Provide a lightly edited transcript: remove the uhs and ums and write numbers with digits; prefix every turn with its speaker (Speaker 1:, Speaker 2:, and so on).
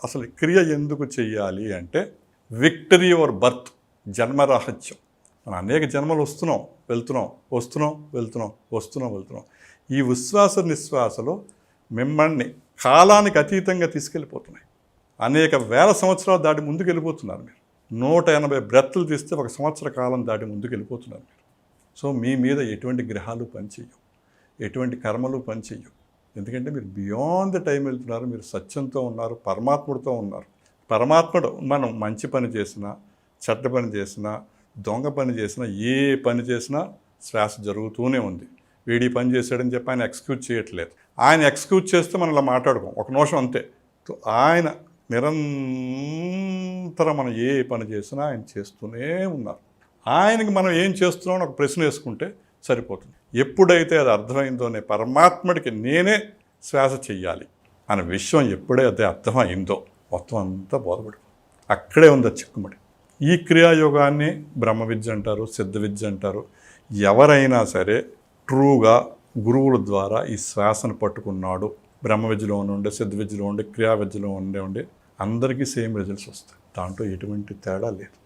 Speaker 1: అసలు క్రియ ఎందుకు చెయ్యాలి అంటే విక్టరీ ఓవర్ బర్త్, జన్మరహస్యం. మనం అనేక జన్మలు వెళ్తున్నాం. ఈ ఉచ్ఛ్వాస నిశ్వాసలో మిమ్మల్ని కాలానికి అతీతంగా తీసుకెళ్ళిపోతున్నాయి. అనేక వేల సంవత్సరాలు దాటి ముందుకు వెళ్ళిపోతున్నారు మీరు. 180 బ్రెత్లు తీస్తే 1 సంవత్సర కాలం దాటి ముందుకు వెళ్ళిపోతున్నారు మీరు. సో మీ మీద ఎటువంటి గ్రహాలు పనిచేయవు, ఎటువంటి కర్మలు పనిచేయవు. ఎందుకంటే మీరు బియాండ్ ద టైం వెళ్తున్నారు. మీరు సత్యంతో ఉన్నారు, పరమాత్ముడితో ఉన్నారు. పరమాత్ముడు మనం మంచి పని చేసినా, చెడ్డ పని చేసినా, దొంగ పని చేసినా, ఏ పని చేసినా శ్వాస జరుగుతూనే ఉంది. వీడి పని చేశాడని చెప్పి ఆయన ఎక్స్క్యూజ్ చేయట్లేదు. ఆయన ఎక్స్క్యూజ్ చేస్తే మనం ఇలా మాట్లాడుకోం, 1 నిమిషం అంతే. ఆయన నిరంతరం మనం ఏ పని చేసినా ఆయన చేస్తూనే ఉన్నారు. ఆయనకి మనం ఏం చేస్తున్నామని ఒక ప్రశ్న వేసుకుంటే సరిపోతుంది. ఎప్పుడైతే అది అర్థమైందోనే పరమాత్ముడికి నేనే శ్వాస చెయ్యాలి అనే విషయం ఎప్పుడైతే అర్థమైందో మొత్తం అంతా బోధపడిపోతుంది. అక్కడే ఉంది చిక్కుముడి. ఈ క్రియాయోగాన్ని బ్రహ్మ విద్య అంటారు, సిద్ధ విద్య అంటారు. ఎవరైనా సరే ట్రూగా గురువుల ద్వారా ఈ శ్వాసను పట్టుకున్నాడు, బ్రహ్మ విద్యలో ఉండే, సిద్ధ విద్యలో ఉండే, క్రియా విద్యలో ఉండే అందరికీ సేమ్ రిజల్ట్స్ వస్తాయి. దాంట్లో ఎటువంటి తేడా లేదు.